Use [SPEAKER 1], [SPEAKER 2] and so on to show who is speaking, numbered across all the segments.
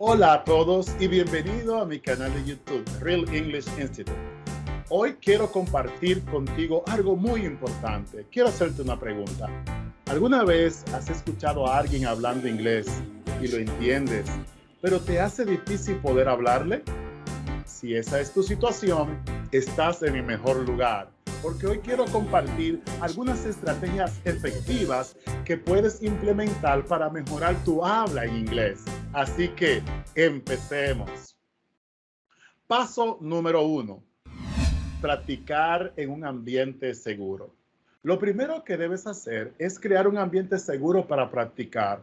[SPEAKER 1] Hola a todos y bienvenido a mi canal de YouTube, Real English Institute. Hoy quiero compartir contigo algo muy importante. Quiero hacerte una pregunta. ¿Alguna vez has escuchado a alguien hablando inglés y lo entiendes, pero te hace difícil poder hablarle? Si esa es tu situación, estás en el mejor lugar, porque hoy quiero compartir algunas estrategias efectivas que puedes implementar para mejorar tu habla en inglés. Así que empecemos. Paso número 1. Practicar en un ambiente seguro. Lo primero que debes hacer es crear un ambiente seguro para practicar.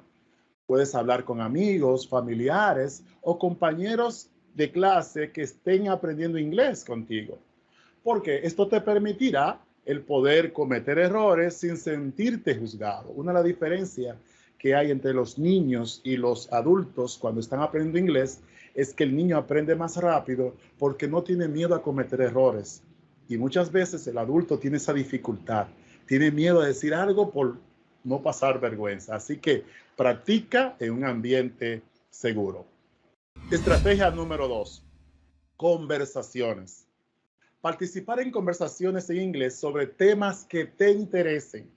[SPEAKER 1] Puedes hablar con amigos, familiares o compañeros de clase que estén aprendiendo inglés contigo, porque esto te permitirá el poder cometer errores sin sentirte juzgado. Una de las diferencias que hay entre los niños y los adultos cuando están aprendiendo inglés es que el niño aprende más rápido porque no tiene miedo a cometer errores. Y muchas veces el adulto tiene esa dificultad, tiene miedo a decir algo por no pasar vergüenza. Así que practica en un ambiente seguro. Estrategia número 2. Conversaciones. Participar en conversaciones en inglés sobre temas que te interesen.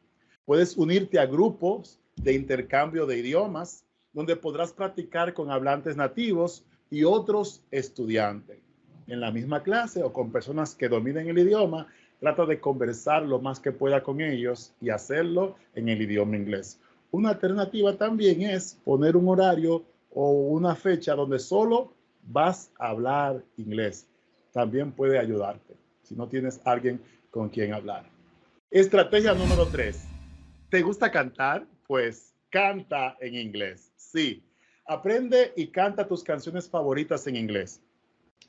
[SPEAKER 1] Puedes unirte a grupos de intercambio de idiomas, donde podrás practicar con hablantes nativos y otros estudiantes. En la misma clase o con personas que dominen el idioma, trata de conversar lo más que pueda con ellos y hacerlo en el idioma inglés. Una alternativa también es poner un horario o una fecha donde solo vas a hablar inglés. También puede ayudarte si no tienes alguien con quien hablar. Estrategia número 3. ¿Te gusta cantar? Pues canta en inglés. Sí, aprende y canta tus canciones favoritas en inglés.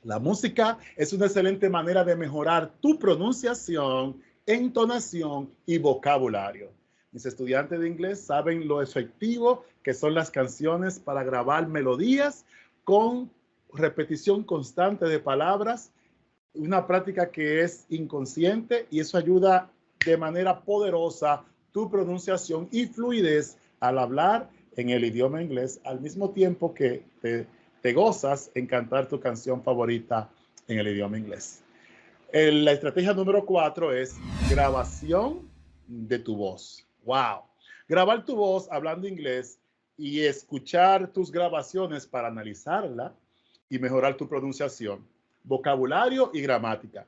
[SPEAKER 1] La música es una excelente manera de mejorar tu pronunciación, entonación y vocabulario. Mis estudiantes de inglés saben lo efectivo que son las canciones para grabar melodías con repetición constante de palabras, una práctica que es inconsciente, y eso ayuda de manera poderosa tu pronunciación y fluidez al hablar en el idioma inglés, al mismo tiempo que te gozas en cantar tu canción favorita en el idioma inglés. La estrategia número 4 es grabación de tu voz. ¡Wow! Grabar tu voz hablando inglés y escuchar tus grabaciones para analizarla y mejorar tu pronunciación, vocabulario y gramática.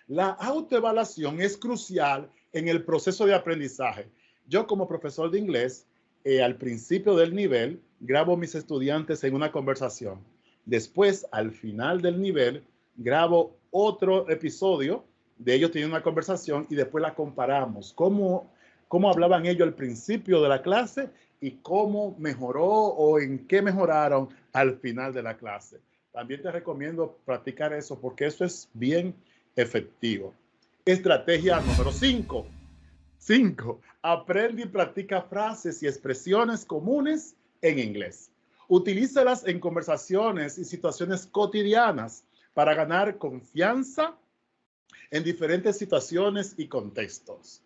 [SPEAKER 1] La autoevaluación es crucial en el proceso de aprendizaje. Yo, como profesor de inglés, al principio del nivel, grabo a mis estudiantes en una conversación. Después, al final del nivel, grabo otro episodio de ellos teniendo una conversación y después la comparamos. Cómo hablaban ellos al principio de la clase y cómo mejoró o en qué mejoraron al final de la clase. También te recomiendo practicar eso porque eso es bien efectivo. Estrategia número 5. 5. Aprende y practica frases y expresiones comunes en inglés. Utilízalas en conversaciones y situaciones cotidianas para ganar confianza en diferentes situaciones y contextos.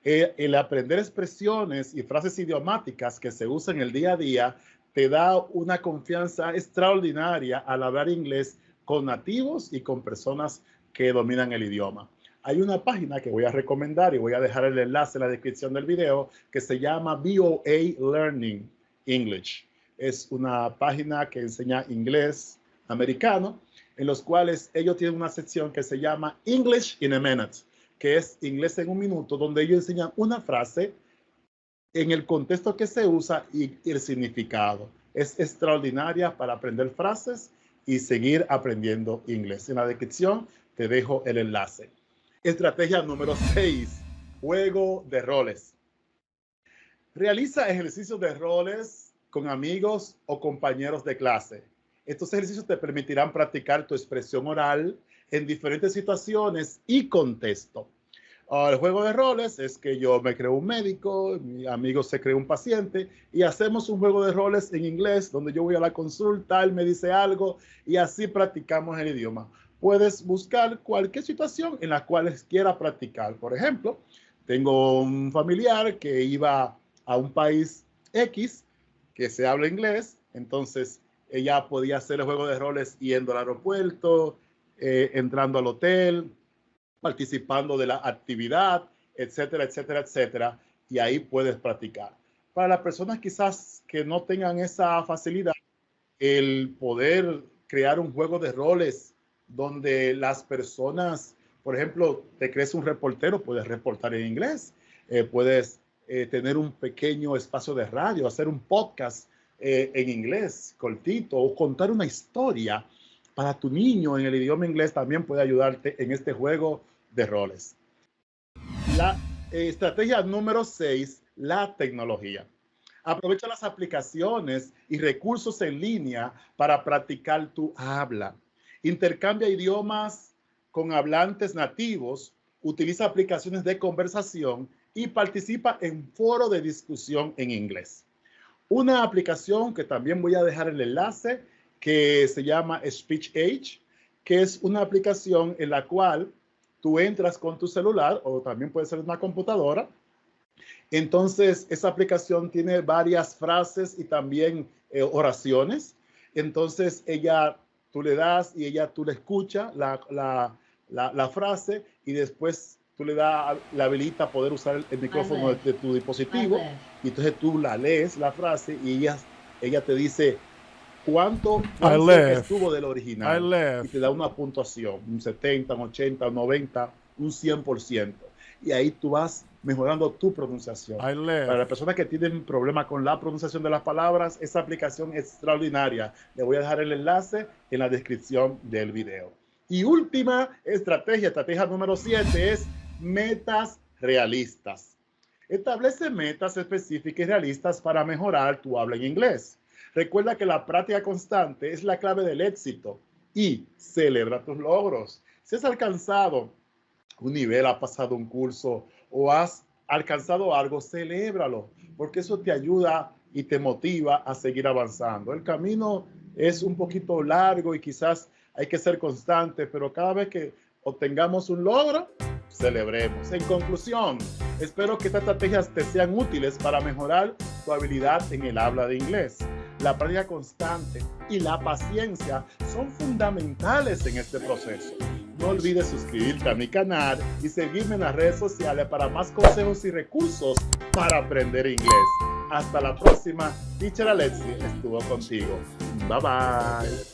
[SPEAKER 1] El aprender expresiones y frases idiomáticas que se usan en el día a día te da una confianza extraordinaria al hablar inglés con nativos y con personas que dominan el idioma. Hay una página que voy a recomendar y voy a dejar el enlace en la descripción del video que se llama VOA Learning English. Es una página que enseña inglés americano, en los cuales ellos tienen una sección que se llama English in a Minute, que es inglés en un minuto, donde ellos enseñan una frase en el contexto que se usa y el significado. Es extraordinaria para aprender frases y seguir aprendiendo inglés. En la descripción te dejo el enlace. Estrategia número 6. Juego de roles. Realiza ejercicios de roles con amigos o compañeros de clase. Estos ejercicios te permitirán practicar tu expresión oral en diferentes situaciones y contextos. El juego de roles es que yo me creo un médico, mi amigo se cree un paciente y hacemos un juego de roles en inglés donde yo voy a la consulta, él me dice algo y así practicamos el idioma. Puedes buscar cualquier situación en la cual quiera practicar. Por ejemplo, tengo un familiar que iba a un país X que se habla inglés, entonces ella podía hacer el juego de roles yendo al aeropuerto, entrando al hotel, participando de la actividad, etcétera, etcétera, etcétera. Y ahí puedes practicar. Para las personas quizás que no tengan esa facilidad, el poder crear un juego de roles donde las personas, por ejemplo, te crees un reportero, puedes reportar en inglés, puedes tener un pequeño espacio de radio, hacer un podcast en inglés cortito o contar una historia para tu niño en el idioma inglés también puede ayudarte en este juego de roles. La estrategia número 6, la tecnología. Aprovecha las aplicaciones y recursos en línea para practicar tu habla. Intercambia idiomas con hablantes nativos, utiliza aplicaciones de conversación y participa en foros de discusión en inglés. Una aplicación que también voy a dejar el enlace, que se llama SpeechAge, que es una aplicación en la cual tú entras con tu celular o también puede ser una computadora. Entonces, esa aplicación tiene varias frases y también oraciones. Entonces, tú le das y tú le escuchas la frase y después tú le das, la habilita a poder usar el micrófono de tu dispositivo. Y entonces tú la lees, la frase, y ella te dice cuánto estuvo del original. Y te da una puntuación, un 70, un 80, un 90, un 100%. Y ahí tú vas mejorando tu pronunciación. Para las personas que tienen problemas con la pronunciación de las palabras, esa aplicación es extraordinaria. Le voy a dejar el enlace en la descripción del video. Y última estrategia número 7 es metas realistas. Establece metas específicas y realistas para mejorar tu habla en inglés. Recuerda que la práctica constante es la clave del éxito y celebra tus logros. Si has alcanzado un nivel, has pasado un curso o has alcanzado algo, celébralo, porque eso te ayuda y te motiva a seguir avanzando. El camino es un poquito largo y quizás hay que ser constante, pero cada vez que obtengamos un logro, celebremos. En conclusión, espero que estas estrategias te sean útiles para mejorar tu habilidad en el habla de inglés. La práctica constante y la paciencia son fundamentales en este proceso. No olvides suscribirte a mi canal y seguirme en las redes sociales para más consejos y recursos para aprender inglés. Hasta la próxima. Teacher Alexi estuvo contigo. Bye bye.